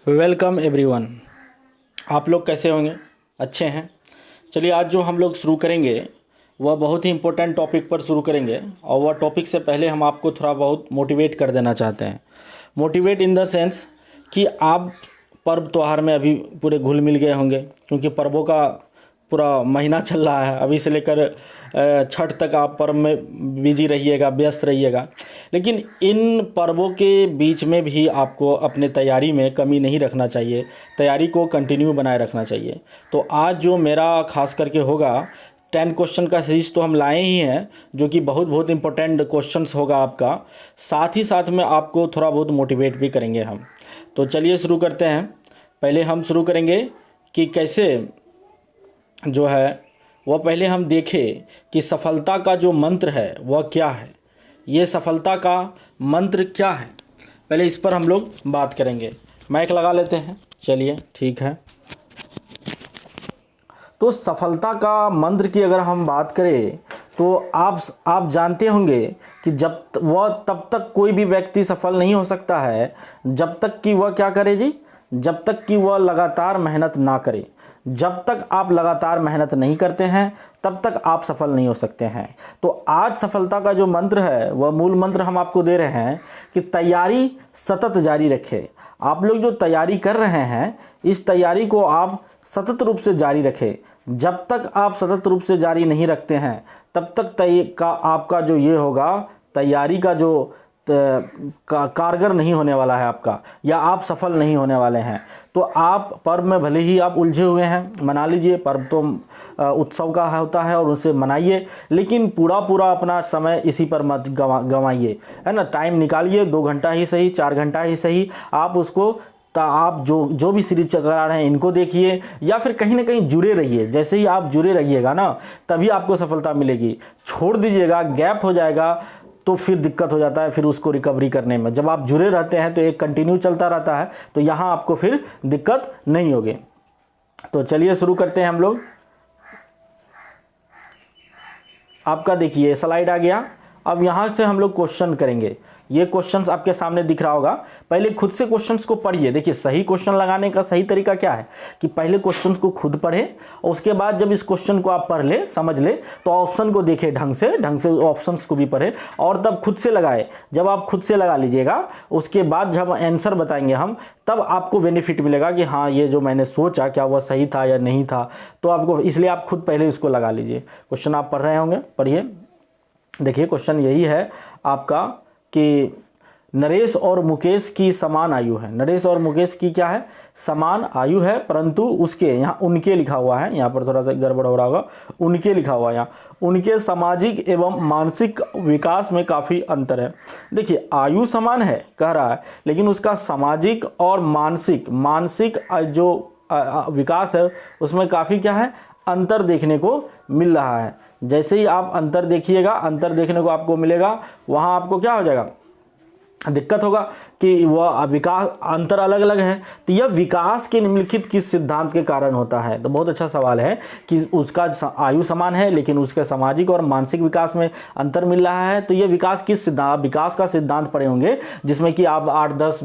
Welcome everyone. आप लोग कैसे होंगे? अच्छे हैं। चलिए, आज जो हम लोग शुरू करेंगे वह बहुत ही इम्पोर्टेंट टॉपिक पर शुरू करेंगे। और वह टॉपिक से पहले हम आपको थोड़ा बहुत मोटिवेट कर देना चाहते हैं। मोटिवेट इन द सेंस कि आप पर्व त्यौहार में अभी पूरे घुल मिल गए होंगे, क्योंकि पर्वों का पूरा महीना चल रहा है। अभी से लेकर छठ तक आप पर्व में बिजी रहिएगा, व्यस्त रहिएगा। लेकिन इन पर्वों के बीच में भी आपको अपने तैयारी में कमी नहीं रखना चाहिए, तैयारी को कंटिन्यू बनाए रखना चाहिए। तो आज जो मेरा खास करके होगा 10 क्वेश्चन का सीरीज तो हम लाए ही हैं, जो कि बहुत इंपॉर्टेंट क्वेश्चंस होगा आपका। साथ ही साथ में आपको थोड़ा बहुत मोटिवेट भी करेंगे हम। तो चलिए शुरू करते हैं। पहले हम शुरू करेंगे कि कैसे जो है वह पहले हम देखें कि सफलता का जो मंत्र है वह क्या है। ये सफलता का मंत्र क्या है, पहले इस पर हम लोग बात करेंगे। माइक लगा लेते हैं। चलिए, ठीक है। तो सफलता का मंत्र की अगर हम बात करें तो आप जानते होंगे कि तब तक कोई भी व्यक्ति सफल नहीं हो सकता है जब तक कि वह क्या करे जी, जब तक कि वह लगातार मेहनत ना करे। जब तक आप लगातार मेहनत नहीं करते हैं तब तक आप सफल नहीं हो सकते हैं। तो आज सफलता का जो मंत्र है वह मूल मंत्र हम आपको दे रहे हैं कि तैयारी सतत जारी रखें। आप लोग जो तैयारी कर रहे हैं इस तैयारी को आप सतत रूप से जारी रखें। जब तक आप सतत रूप से जारी नहीं रखते हैं तब तक आपका जो ये होगा, तैयारी का जो कारगर नहीं होने वाला है आपका, या आप सफल नहीं होने वाले हैं। तो आप पर्व में भले ही आप उलझे हुए हैं, मना लीजिए। पर्व तो उत्सव का होता है और उसे मनाइए, लेकिन पूरा अपना समय इसी पर मत गंवाइए, है ना। टाइम निकालिए, 2 घंटा ही सही, 4 घंटा ही सही। आप उसको आप जो भी सीरीज करा रहे हैं इनको देखिए, या फिर कहीं ना कहीं जुड़े रहिए। जैसे ही आप जुड़े रहिएगा ना, तभी आपको सफलता मिलेगी। छोड़ दीजिएगा, गैप हो जाएगा तो फिर दिक्कत हो जाता है, फिर उसको रिकवरी करने में। जब आप जुड़े रहते हैं तो एक कंटिन्यू चलता रहता है, तो यहाँ आपको फिर दिक्कत नहीं होगी। तो चलिए शुरू करते हैं हम लोग। आपका देखिए स्लाइड आ गया। अब यहाँ से हम लोग क्वेश्चन करेंगे। ये क्वेश्चंस आपके सामने दिख रहा होगा। पहले खुद से क्वेश्चंस को पढ़िए। देखिए, सही क्वेश्चन लगाने का सही तरीका क्या है कि पहले क्वेश्चंस को खुद पढ़े, और उसके बाद जब इस क्वेश्चन को आप पढ़ ले, समझ ले, तो ऑप्शन को देखे ढंग से ऑप्शंस को भी पढ़े और तब खुद से लगाए। जब आप खुद से लगा लीजिएगा, उसके बाद जब आंसर बताएंगे हम, तब आपको बेनिफिट मिलेगा कि हाँ, ये जो मैंने सोचा क्या वह सही था या नहीं था। तो आपको, इसलिए आप खुद पहले इसको लगा लीजिए। क्वेश्चन आप पढ़ रहे होंगे, पढ़िए। देखिए, क्वेश्चन यही है आपका कि नरेश और मुकेश की समान आयु है। नरेश और मुकेश की क्या है? समान आयु है, परंतु उसके यहाँ उनके लिखा हुआ है, यहाँ पर थोड़ा सा गड़बड़ हो रहा होगा। उनके लिखा हुआ है यहाँ। उनके सामाजिक एवं मानसिक विकास में काफ़ी अंतर है। देखिए, आयु समान है कह रहा है, लेकिन उसका सामाजिक और मानसिक जो विकास है उसमें काफ़ी क्या है, अंतर देखने को मिल रहा है। जैसे ही आप अंतर देखिएगा, अंतर देखने को आपको मिलेगा, वहाँ आपको क्या हो जाएगा, दिक्कत होगा कि वह विकास अंतर अलग अलग है। तो यह विकास के निम्नलिखित किस सिद्धांत के कारण होता है? तो बहुत अच्छा सवाल है कि उसका आयु समान है लेकिन उसके सामाजिक और मानसिक विकास में अंतर मिल रहा है। तो यह विकास किस सिद्धांत, विकास का सिद्धांत पढ़े होंगे, जिसमें कि आप 8-10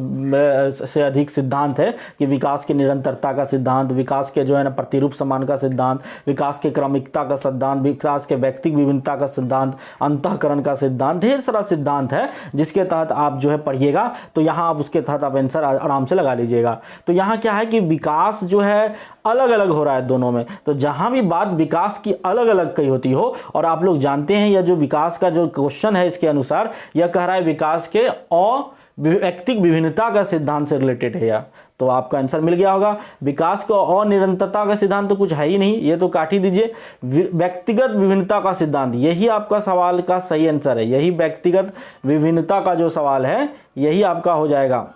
से अधिक सिद्धांत है कि विकास की निरंतरता का सिद्धांत, विकास के जो है ना प्रतिरूप समान का सिद्धांत, विकास के क्रमिकता का सिद्धांत, विकास के व्यक्तिगत विभिन्नता का सिद्धांत, अंतःकरण का सिद्धांत, ढेर सारा सिद्धांत है जिसके तहत आप जो है पढ़िएगा। तो यहाँ आप उसके तहत आप आंसर आराम से लगा लीजिएगा। तो यहाँ क्या है कि विकास जो है अलग अलग हो रहा है दोनों में। तो जहाँ भी बात विकास की अलग अलग कही होती हो, और आप लोग जानते हैं यह जो विकास का जो क्वेश्चन है इसके अनुसार यह कह रहा है विकास के व्यक्तिगत विभिन्नता का सिद्धांत से रिलेटेड है यह। तो आपका आंसर मिल गया होगा। विकास को और निरंतरता का सिद्धांत तो कुछ है ही नहीं, ये तो काट ही दीजिए। व्यक्तिगत विभिन्नता का सिद्धांत, यही आपका सवाल का सही आंसर है। यही व्यक्तिगत विभिन्नता का जो सवाल है यही आपका हो जाएगा।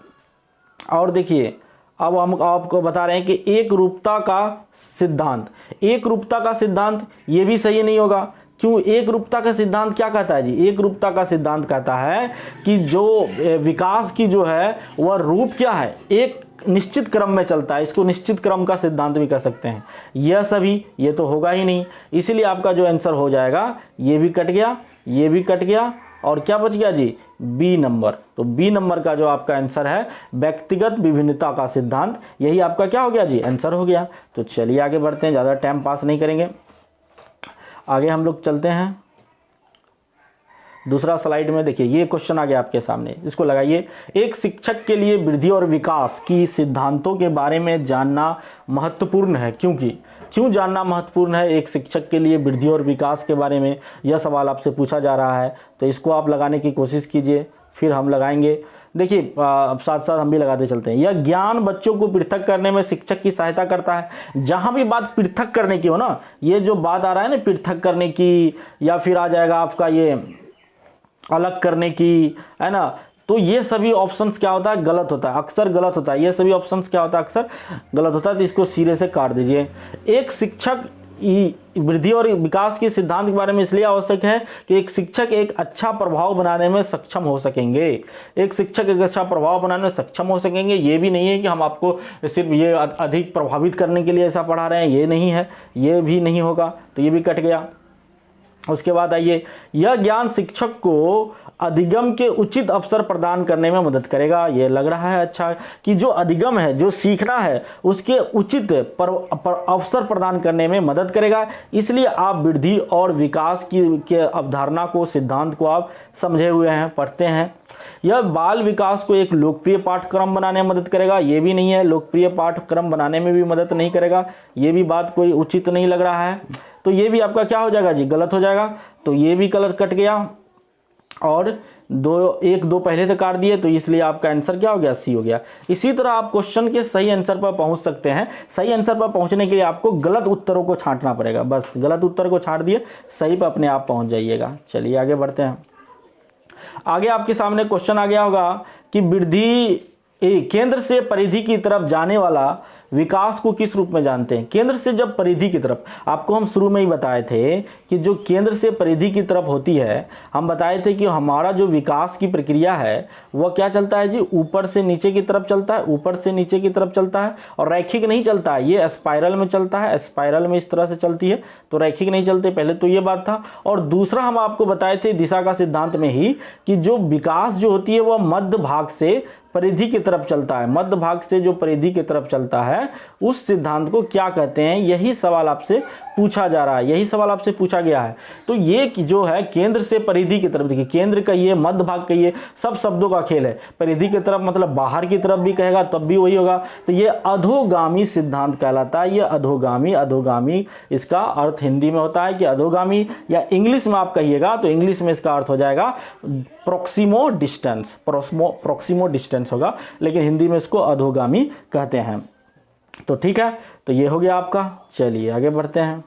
और देखिए, अब हम आपको बता रहे हैं कि एक रूपता का सिद्धांत, एक रूपता का सिद्धांत ये भी सही नहीं होगा। क्यों? एक रूपता का सिद्धांत क्या कहता है जी? एक रूपता का सिद्धांत कहता है कि जो विकास की जो है वह रूप क्या है, एक निश्चित क्रम में चलता है। इसको निश्चित क्रम का सिद्धांत भी कह सकते हैं। यह सभी ये तो होगा ही नहीं, इसीलिए आपका जो आंसर हो जाएगा ये भी कट गया, ये भी कट गया, और क्या बच गया जी? B number. तो बी नंबर का जो आपका आंसर है व्यक्तिगत विभिन्नता का सिद्धांत, यही आपका क्या हो गया जी, आंसर हो गया। तो चलिए आगे बढ़ते हैं, ज़्यादा टाइम पास नहीं करेंगे, आगे हम लोग चलते हैं। दूसरा स्लाइड में देखिए ये क्वेश्चन आ गया आपके सामने, इसको लगाइए। एक शिक्षक के लिए वृद्धि और विकास की सिद्धांतों के बारे में जानना महत्वपूर्ण है, क्यों जानना महत्वपूर्ण है एक शिक्षक के लिए वृद्धि और विकास के बारे में, यह सवाल आपसे पूछा जा रहा है। तो इसको आप लगाने की कोशिश कीजिए, फिर हम लगाएंगे। देखिए अब साथ साथ हम भी लगाते चलते हैं। यह ज्ञान बच्चों को पृथक करने में शिक्षक की सहायता करता है। जहां भी बात पृथक करने की हो ना, ये जो बात आ रहा है ना पृथक करने की, या फिर आ जाएगा आपका ये अलग करने की, है ना, तो ये सभी ऑप्शंस क्या होता है, गलत होता है, अक्सर गलत होता है। ये सभी ऑप्शंस क्या होता है, अक्सर गलत होता है। तो इसको सिरे से काट दीजिए। एक शिक्षक वृद्धि और विकास के सिद्धांत के बारे में इसलिए आवश्यक है कि एक शिक्षक एक अच्छा प्रभाव बनाने में सक्षम हो सकेंगे। एक शिक्षक एक अच्छा प्रभाव बनाने में सक्षम हो सकेंगे। ये भी नहीं है कि हम आपको सिर्फ ये अधिक प्रभावित करने के लिए ऐसा पढ़ा रहे हैं, ये नहीं है, ये भी नहीं होगा, तो ये भी कट गया। उसके बाद आइए, यह ज्ञान शिक्षक को अधिगम के उचित अवसर प्रदान करने में मदद करेगा। ये लग रहा है अच्छा कि जो अधिगम है, जो सीखना है, उसके उचित अवसर प्रदान करने में मदद करेगा। इसलिए आप वृद्धि और विकास की अवधारणा को, सिद्धांत को आप समझे हुए हैं, पढ़ते हैं। यह बाल विकास को एक लोकप्रिय पाठ्यक्रम बनाने में मदद करेगा। ये भी नहीं है, लोकप्रिय पाठ्यक्रम बनाने में भी मदद नहीं करेगा। ये भी बात कोई उचित नहीं लग रहा है। तो ये भी आपका क्या हो जाएगा जी, गलत हो जाएगा। तो ये भी कलर कट गया और एक दो पहले तक काट दिए, तो इसलिए आपका आंसर क्या हो गया, सी हो गया। इसी तरह आप क्वेश्चन के सही आंसर पर पहुंच सकते हैं। सही आंसर पर पहुंचने के लिए आपको गलत उत्तरों को छांटना पड़ेगा। बस गलत उत्तर को छांट दिए, सही पर अपने आप पहुंच जाइएगा। चलिए आगे बढ़ते हैं। आगे आपके सामने क्वेश्चन आ गया होगा कि वृद्धि केंद्र से परिधि की तरफ जाने वाला विकास को किस रूप में जानते हैं। केंद्र से जब परिधि की तरफ, आपको हम शुरू में ही बताए थे कि जो केंद्र से परिधि की तरफ होती है, हम बताए थे कि हमारा जो विकास की प्रक्रिया है वह क्या चलता है जी, ऊपर से नीचे की तरफ चलता है, ऊपर से नीचे की तरफ चलता है, और रैखिक नहीं चलता है, ये स्पाइरल में चलता है। स्पाइरल में इस तरह से चलती है, तो रैखिक नहीं चलते। पहले तो ये बात था। और दूसरा हम आपको बताए थे दिशा का सिद्धांत में ही कि जो विकास जो होती है वह मध्य भाग से परिधि की तरफ चलता है। मध्य भाग से जो परिधि की तरफ चलता है उस सिद्धांत को क्या कहते हैं, यही सवाल आपसे पूछा जा रहा है, यही सवाल आपसे पूछा गया है। तो ये जो है केंद्र से परिधि की तरफ, देखिए केंद्र कहिए, मध्य भाग कहिए, सब शब्दों का खेल है। परिधि की तरफ मतलब बाहर की तरफ भी कहेगा तब भी वही होगा। तो ये अधोगामी सिद्धांत कहलाता है। ये अधोगामी इसका अर्थ हिंदी में होता है कि अधोगामी, या इंग्लिश में आप कहिएगा तो इंग्लिश में इसका अर्थ हो जाएगा प्रोक्सिमो डिस्टेंस होगा, लेकिन हिंदी में इसको अधोगामी कहते हैं। तो ठीक है, तो ये हो गया आपका। चलिए आगे बढ़ते हैं।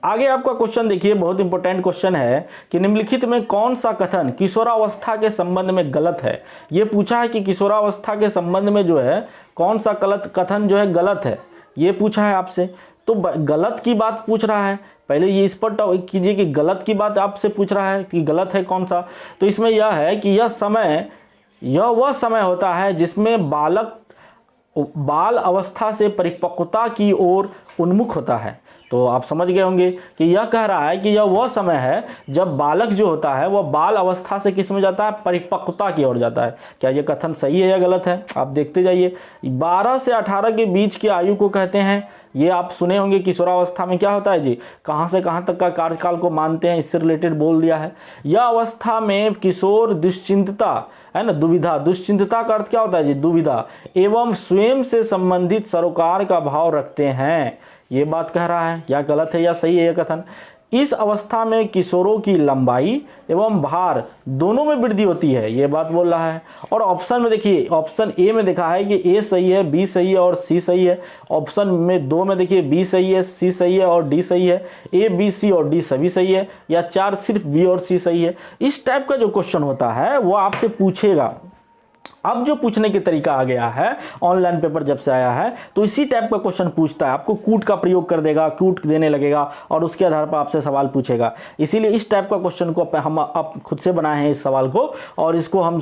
आगे आपका क्वेश्चन देखिए, बहुत इंपॉर्टेंट क्वेश्चन है कि निम्नलिखित में कौन सा कथन किशोरावस्था के संबंध में गलत है। ये पूछा है कि किशोरावस्था के संबंध में जो है कौन सा कथन जो है गलत है, ये पूछा है आपसे। तो गलत की बात पूछ रहा है, पहले ये इस पर कीजिए कि गलत की बात आपसे पूछ रहा है कि गलत है कौन सा। तो इसमें यह है कि यह वह समय होता है जिसमें बाल अवस्था से परिपक्वता की ओर उन्मुख होता है। तो आप समझ गए होंगे कि यह कह रहा है कि यह वह समय है जब बालक जो होता है वह बाल अवस्था से किस में जाता है, परिपक्वता की ओर जाता है। क्या यह कथन सही है या गलत है, आप देखते जाइए। 12 से 18 के बीच की आयु को कहते हैं। ये आप सुने होंगे किशोरावस्था में क्या होता है जी, कहाँ से कहाँ तक का कार्यकाल को मानते हैं, इससे रिलेटेड बोल दिया है। यह अवस्था में किशोर दुश्चिंतता है ना, दुश्चिंतता का अर्थ क्या होता है जी, दुविधा एवं स्वयं से संबंधित सरोकार का भाव रखते हैं। ये बात कह रहा है, या गलत है या सही है यह कथन। इस अवस्था में किशोरों की लंबाई एवं भार दोनों में वृद्धि होती है, ये बात बोल रहा है। और ऑप्शन में देखिए, ऑप्शन ए में देखा है कि ए सही है, बी सही है और सी सही है। ऑप्शन में 2 में देखिए बी सही है, सी सही है और डी सही है। ए, बी, सी और डी सभी सही है, या 4 सिर्फ बी और सी सही है। इस टाइप का जो क्वेश्चन होता है वो आपसे पूछेगा, अब जो पूछने के तरीका आ गया है ऑनलाइन पेपर जब से आया है, तो इसी टाइप का क्वेश्चन पूछता है, आपको कूट का प्रयोग कर देगा, कूट देने लगेगा और उसके आधार पर आपसे सवाल पूछेगा। इसीलिए इस टाइप का क्वेश्चन को हम आप खुद से बनाए हैं इस सवाल को, और इसको हम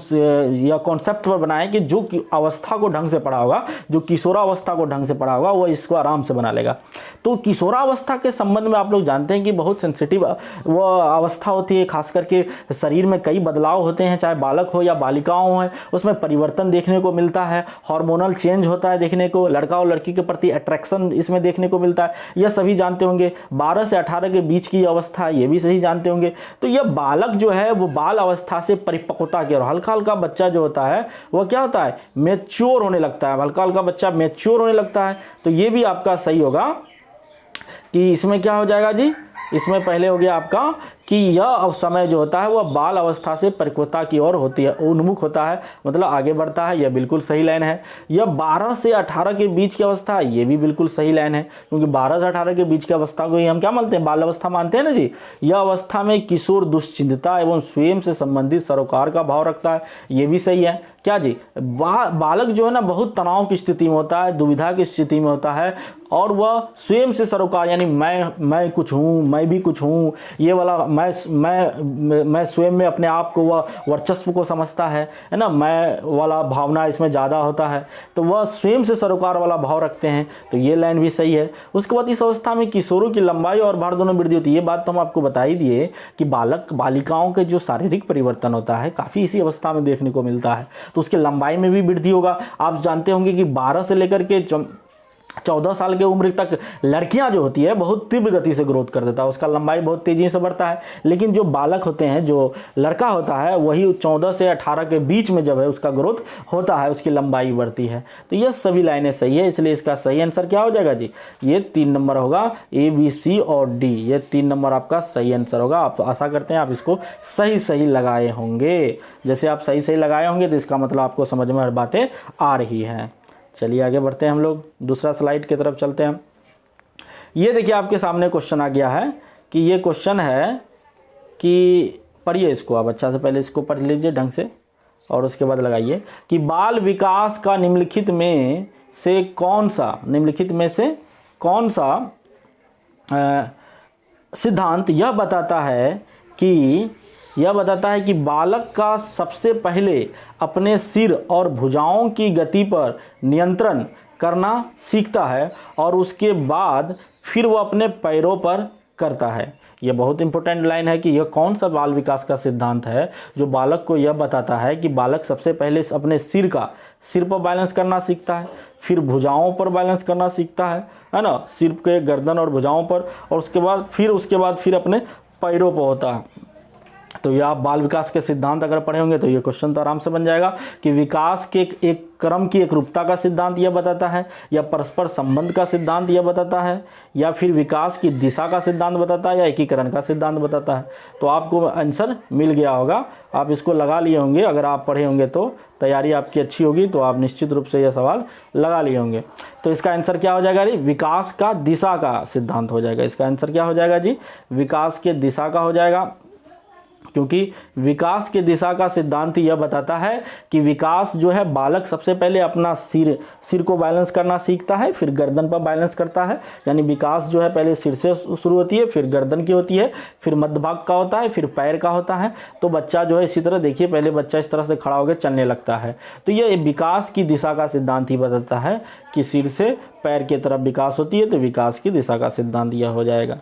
या कॉन्सेप्ट पर बनाए कि जो अवस्था को ढंग से पढ़ा होगा, जो किशोरावस्था को ढंग से पढ़ा होगा, वो इसको आराम से बना लेगा। तो किशोरावस्था के संबंध में आप लोग जानते हैं कि बहुत सेंसिटिव वो अवस्था होती है, खास करके शरीर में कई बदलाव होते हैं, चाहे बालक हो या बालिकाओं हो, उसमें परिवर्तन देखने को मिलता है, हार्मोनल चेंज होता है देखने को, लड़का और लड़की के प्रति अट्रैक्शन इसमें देखने को मिलता है, यह सभी जानते होंगे। 12 से 18 के बीच की अवस्था है, ये भी सही जानते होंगे। तो यह बालक जो है वो बाल अवस्था से परिपक्वता की ओर, हल्का हल्का बच्चा जो होता है वह क्या होता है, मैच्योर होने लगता है, हल्का हल्का बच्चा मैच्योर होने लगता है। तो ये भी आपका सही होगा कि इसमें क्या हो जाएगा जी, इसमें पहले हो गया आपका कि यह समय जो होता है वह बाल अवस्था से परिपक्वता की ओर होती है, उन्मुख होता है, मतलब आगे बढ़ता है। यह बिल्कुल सही लाइन है। यह 12 से 18 के बीच की अवस्था है, ये भी बिल्कुल सही लाइन है, क्योंकि 12 से 18 के बीच की अवस्था को ही हम क्या मानते हैं, बाल अवस्था मानते हैं ना जी। यह अवस्था में किशोर दुश्चिंतता एवं स्वयं से संबंधित सरोकार का भाव रखता है, ये भी सही है। क्या जी, बालक जो है ना बहुत तनाव की स्थिति में होता है, दुविधा की स्थिति में होता है, और वह स्वयं से सरोकार यानी मैं कुछ हूँ, मैं भी कुछ हूँ, ये वाला मैं स्वयं में अपने आप को वह वर्चस्व को समझता है ना, मैं वाला भावना इसमें ज़्यादा होता है, तो वह स्वयं से सरोकार वाला भाव रखते हैं। तो ये लाइन भी सही है। उसके बाद इस अवस्था में किशोरों की लंबाई और भार दोनों वृद्धि होती है। ये बात तो हम आपको बता ही दिए कि बालक बालिकाओं के जो शारीरिक परिवर्तन होता है काफ़ी इसी अवस्था में देखने को मिलता है, तो उसके लंबाई में भी वृद्धि होगा। आप जानते होंगे कि 12 से लेकर के 14 साल की उम्र तक लड़कियां जो होती है बहुत तीव्र गति से ग्रोथ कर देता है, उसका लंबाई बहुत तेजी से बढ़ता है। लेकिन जो बालक होते हैं, जो लड़का होता है, वही 14 से 18 के बीच में जब है उसका ग्रोथ होता है, उसकी लंबाई बढ़ती है। तो ये सभी लाइनें सही है, इसलिए इसका सही आंसर क्या हो जाएगा जी, ये 3 नंबर होगा, ए बी सी और डी, ये 3 नंबर आपका सही आंसर होगा। आप आशा करते हैं आप इसको सही सही लगाए होंगे। जैसे आप सही सही लगाए होंगे तो इसका मतलब आपको समझ में हर बातें आ रही हैं। चलिए आगे बढ़ते हैं, हम लोग दूसरा स्लाइड की तरफ चलते हैं। ये देखिए आपके सामने क्वेश्चन आ गया है कि ये क्वेश्चन है कि पढ़िए इसको आप अच्छा से, पहले इसको पढ़ लीजिए ढंग से और उसके बाद लगाइए कि बाल विकास का निम्नलिखित में से कौन सा सिद्धांत यह बताता है कि बालक का सबसे पहले अपने सिर और भुजाओं की गति पर नियंत्रण करना सीखता है और उसके बाद फिर वह अपने पैरों पर करता है। यह बहुत इंपॉर्टेंट लाइन है कि यह कौन सा बाल विकास का सिद्धांत है जो बालक को यह बताता है कि बालक सबसे पहले अपने सिर पर बैलेंस करना सीखता है, फिर भुजाओं पर बैलेंस करना सीखता है ना, सिर के गर्दन और भुजाओं पर, और उसके बाद फिर अपने पैरों पर होता है। तो यह आप बाल विकास के सिद्धांत अगर पढ़े होंगे तो ये क्वेश्चन तो आराम से बन जाएगा कि विकास के एक क्रम की एकरूपता का सिद्धांत यह बताता है, या परस्पर संबंध का सिद्धांत यह बताता है, या फिर विकास की दिशा का सिद्धांत बताता है, या एकीकरण का सिद्धांत बताता है। तो आपको आंसर मिल गया होगा, आप इसको लगा लिए होंगे। अगर आप पढ़े होंगे तो तैयारी आपकी अच्छी होगी, तो आप निश्चित रूप से यह सवाल लगा लिए होंगे। तो इसका आंसर क्या हो जाएगा जी, विकास का दिशा का सिद्धांत हो जाएगा। इसका आंसर क्या हो जाएगा जी, विकास के दिशा का हो जाएगा, क्योंकि विकास के दिशा का सिद्धांत यह बताता है कि विकास जो है, बालक सबसे पहले अपना सिर को बैलेंस करना सीखता है, फिर गर्दन पर बैलेंस करता है। यानी विकास जो है पहले सिर से शुरू होती है, फिर गर्दन की होती है, फिर मध्य भाग का होता है, फिर पैर का होता है। तो बच्चा जो है इसी तरह देखिए, पहले बच्चा इस तरह से खड़ा होकर चलने लगता है। तो यह विकास की दिशा का सिद्धांत ही बताता है कि सिर से पैर की तरफ विकास होती है, तो विकास की दिशा का सिद्धांत यह हो जाएगा।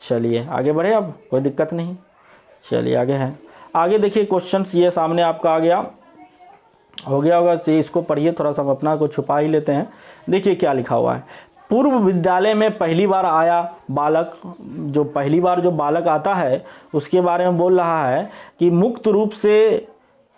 चलिए आगे बढ़े, अब कोई दिक्कत नहीं। चलिए आगे है, आगे देखिए क्वेश्चंस ये सामने आपका आ गया हो गया होगा, इसको पढ़िए, थोड़ा सा अपना को छुपा ही लेते हैं। देखिए क्या लिखा हुआ है, पूर्व विद्यालय में पहली बार आया बालक, जो पहली बार जो बालक आता है उसके बारे में बोल रहा है कि मुक्त रूप से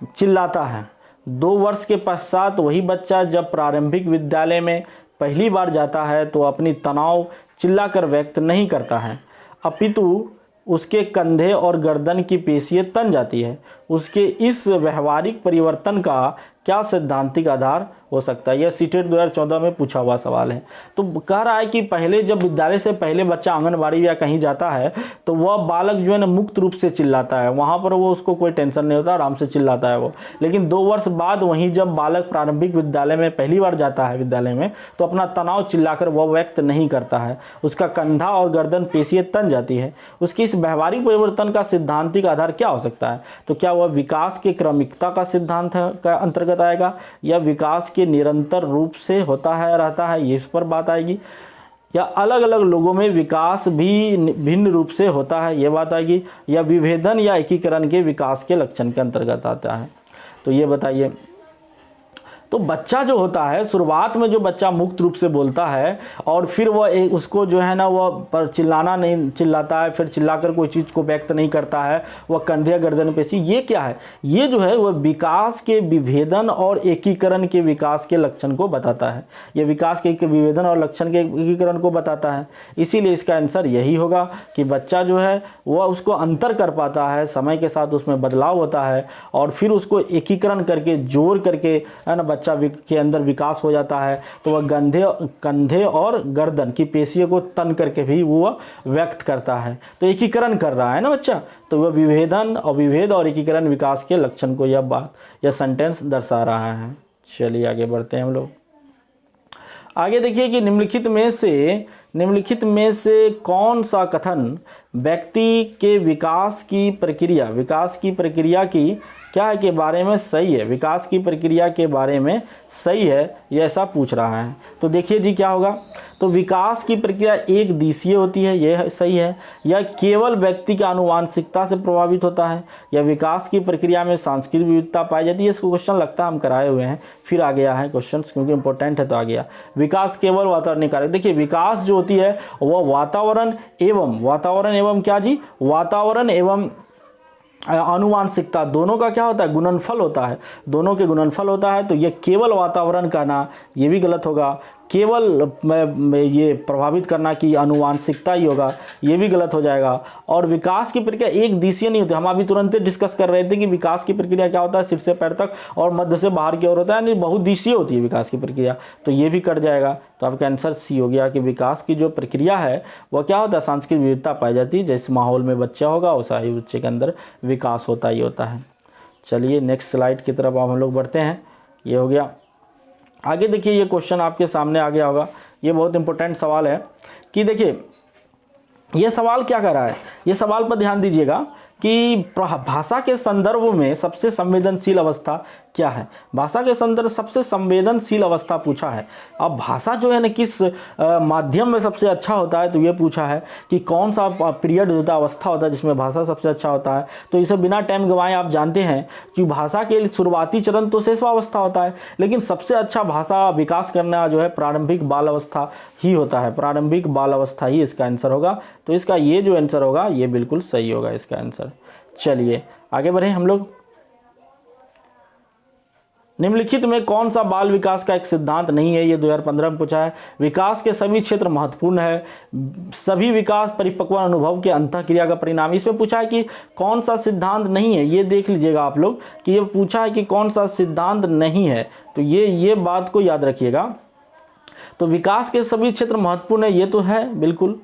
चिल्लाता है। 2 वर्ष के पश्चात वही बच्चा जब प्रारंभिक विद्यालय में पहली बार जाता है तो अपनी तनाव चिल्लाकर व्यक्त नहीं करता है, अपितु उसके कंधे और गर्दन की पेशियाँ तन जाती है। उसके इस व्यवहारिक परिवर्तन का क्या सैद्धांतिक आधार हो सकता है? यह सीटेट 2014 में पूछा हुआ सवाल है। तो कह रहा है कि पहले जब विद्यालय से पहले बच्चा आंगनबाड़ी या कहीं जाता है तो वह बालक जो है ना मुक्त रूप से चिल्लाता है, वहाँ पर वो उसको कोई टेंशन नहीं होता, आराम से चिल्लाता है वो। लेकिन 2 वर्ष बाद वहीं जब बालक प्रारंभिक विद्यालय में पहली बार जाता है विद्यालय में, तो अपना तनाव चिल्लाकर वह व्यक्त नहीं करता है, उसका कंधा और गर्दन पेशियाँ तन जाती है। उसकी इस व्यवहारिक परिवर्तन का सिद्धांतिक आधार क्या हो सकता है? तो क्या वह विकास के क्रमिकता का सिद्धांत का अंतर्गत आएगा, या विकास के निरंतर रूप से होता है रहता है, ये इस पर बात आएगी, या अलग अलग लोगों में विकास भी भिन्न रूप से होता है, ये बात आएगी, या विभेदन या एकीकरण के विकास के लक्षण के अंतर्गत आता है। तो ये बताइए। तो बच्चा जो होता है, शुरुआत में जो बच्चा मुक्त रूप से बोलता है और फिर वह उसको जो है ना वह पर चिल्लाना नहीं चिल्लाता है, फिर चिल्लाकर कोई चीज़ को व्यक्त नहीं करता है, वह कंधे गर्दन पेशी, ये क्या है? ये जो है वह विकास के विभेदन और एकीकरण के विकास के लक्षण को बताता है। ये विकास के विभेदन और लक्षण के एकीकरण को बताता है। इसीलिए इसका आंसर यही होगा कि बच्चा जो है वह उसको अंतर कर पाता है, समय के साथ उसमें बदलाव होता है और फिर उसको एकीकरण करके जोड़ करके है ना बच्चा के अंदर विकास हो जाता है। तो वह कंधे और गर्दन की पेशियों को तन करके भी वो व्यक्त करता है, तो एकीकरण कर रहा है ना बच्चा। तो वह विभेदन और विभेद और एकीकरण विकास के लक्षण को यह सेंटेंस दर्शा रहा है। चलिए आगे बढ़ते हैं हम लोग। आगे देखिए कि निम्नलिखित में से कौन सा कथन व्यक्ति के विकास की प्रक्रिया की क्या है के बारे में सही है, विकास की प्रक्रिया के बारे में सही है, ये ऐसा पूछ रहा है। तो देखिए जी क्या होगा, तो विकास की प्रक्रिया एक दिशीय होती है, यह सही है, या केवल व्यक्ति की आनुवांशिकता से प्रभावित होता है, या विकास की प्रक्रिया में सांस्कृतिक विविधता पाई जाती है। इसको क्वेश्चन लगता है हम कराए हुए हैं, फिर आ गया है क्वेश्चन क्योंकि इंपॉर्टेंट है तो आ गया। विकास केवल वातावरण कारक, देखिए विकास जो होती है वह वातावरण एवं क्या जी, वातावरण एवं आनुवांशिकता दोनों का क्या होता है, गुणनफल होता है, दोनों के गुणनफल होता है। तो ये केवल वातावरण कहना ये भी गलत होगा, केवल ये प्रभावित करना कि आनुवांशिकता ही होगा, ये भी गलत हो जाएगा। और विकास की प्रक्रिया एक दिशीय नहीं होती, हम अभी तुरंत डिस्कस कर रहे थे कि विकास की प्रक्रिया क्या होता है, सिर से पैर तक और मध्य से बाहर की ओर होता है, यानी बहुदिशीय होती है विकास की प्रक्रिया, तो ये भी कट जाएगा। तो आपका आंसर सी हो गया कि विकास की जो प्रक्रिया है वह क्या होता है, सांस्कृतिक विविधता पाई जाती है, जैसे माहौल में बच्चा होगा वैसा ही बच्चे के अंदर विकास होता ही होता है। चलिए नेक्स्ट स्लाइड की तरफ हम लोग बढ़ते हैं। ये हो गया। आगे देखिए ये क्वेश्चन आपके सामने आ गया होगा, ये बहुत इंपॉर्टेंट सवाल है कि देखिए ये सवाल क्या कर रहा है, ये सवाल पर ध्यान दीजिएगा कि भाषा के संदर्भ में सबसे संवेदनशील अवस्था क्या है। भाषा के संदर्भ सबसे संवेदनशील अवस्था पूछा है। अब भाषा जो है ना किस माध्यम में सबसे अच्छा होता है, तो ये पूछा है कि कौन सा पीरियड होता है, अवस्था होता है जिसमें भाषा सबसे अच्छा होता है। तो इसे बिना टाइम गंवाए आप जानते हैं कि भाषा के शुरुआती चरण तो शेषवावस्था होता है, लेकिन सबसे अच्छा भाषा विकास करना जो है प्रारंभिक बाल अवस्था ही होता है, प्रारंभिक बाल अवस्था ही इसका आंसर होगा। तो इसका ये जो आंसर होगा ये बिल्कुल सही होगा इसका आंसर। चलिए आगे बढ़े हम लोग। निम्नलिखित में कौन सा बाल विकास का एक सिद्धांत नहीं है, ये 2015 में पूछा है। विकास के सभी क्षेत्र महत्वपूर्ण है, सभी विकास परिपक्व अनुभव के अंतःक्रिया का परिणाम। इसमें पूछा है कि कौन सा सिद्धांत नहीं है, ये देख लीजिएगा आप लोग कि ये पूछा है कि कौन सा सिद्धांत नहीं है, तो ये बात को याद रखिएगा। तो विकास के सभी क्षेत्र महत्वपूर्ण है, ये तो है बिल्कुल।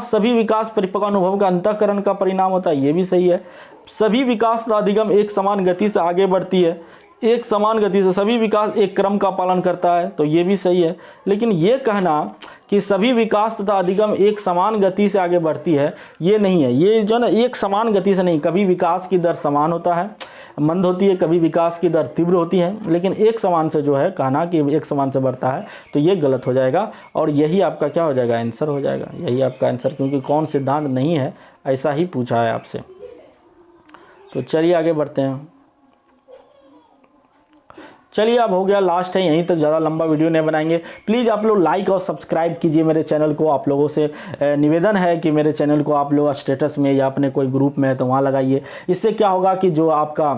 सभी विकास परिपक्व अनुभव का अंतःकरण का परिणाम होता है, ये भी सही है। सभी विकास का अधिगम एक समान गति से आगे बढ़ती है, एक समान गति से सभी विकास एक क्रम का पालन करता है, तो ये भी सही है। लेकिन ये कहना कि सभी विकास तथा अधिगम एक समान गति से आगे बढ़ती है, ये नहीं है। ये जो ना एक समान गति से नहीं, कभी विकास की दर समान होता है, मंद होती है, कभी विकास की दर तीव्र होती है, लेकिन एक समान से जो है कहना कि एक समान से बढ़ता है, तो ये गलत हो जाएगा। और यही आपका क्या हो जाएगा, आंसर हो जाएगा, यही आपका आंसर, क्योंकि कौन सिद्धांत नहीं है ऐसा ही पूछा है आपसे। तो चलिए आगे बढ़ते हैं। चलिए अब हो गया, लास्ट है, यहीं तक, ज़्यादा लंबा वीडियो नहीं बनाएंगे। प्लीज़ आप लोग लाइक और सब्सक्राइब कीजिए मेरे चैनल को। आप लोगों से निवेदन है कि मेरे चैनल को आप लोग स्टेटस में या अपने कोई ग्रुप में है तो वहाँ लगाइए। इससे क्या होगा कि जो आपका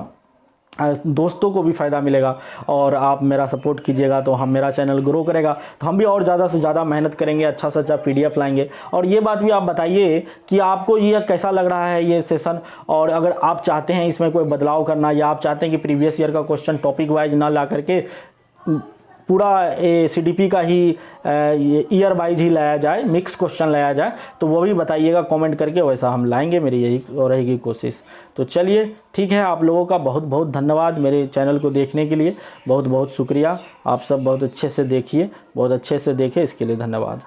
दोस्तों को भी फ़ायदा मिलेगा और आप मेरा सपोर्ट कीजिएगा तो हम मेरा चैनल ग्रो करेगा, तो हम भी और ज़्यादा से ज़्यादा मेहनत करेंगे, अच्छा से अच्छा PDF लाएंगे। और ये बात भी आप बताइए कि आपको ये कैसा लग रहा है ये सेशन, और अगर आप चाहते हैं इसमें कोई बदलाव करना, या आप चाहते हैं कि प्रीवियस ईयर का क्वेश्चन टॉपिक वाइज ना ला करके पूरा CDP का ही ईयर वाइज ही लाया जाए, मिक्स क्वेश्चन लाया जाए, तो वो भी बताइएगा कमेंट करके, वैसा हम लाएंगे, मेरी यही रहेगी कोशिश। तो चलिए ठीक है, आप लोगों का बहुत बहुत धन्यवाद मेरे चैनल को देखने के लिए, बहुत बहुत शुक्रिया। आप सब बहुत अच्छे से देखिए, बहुत अच्छे से देखें, इसके लिए धन्यवाद।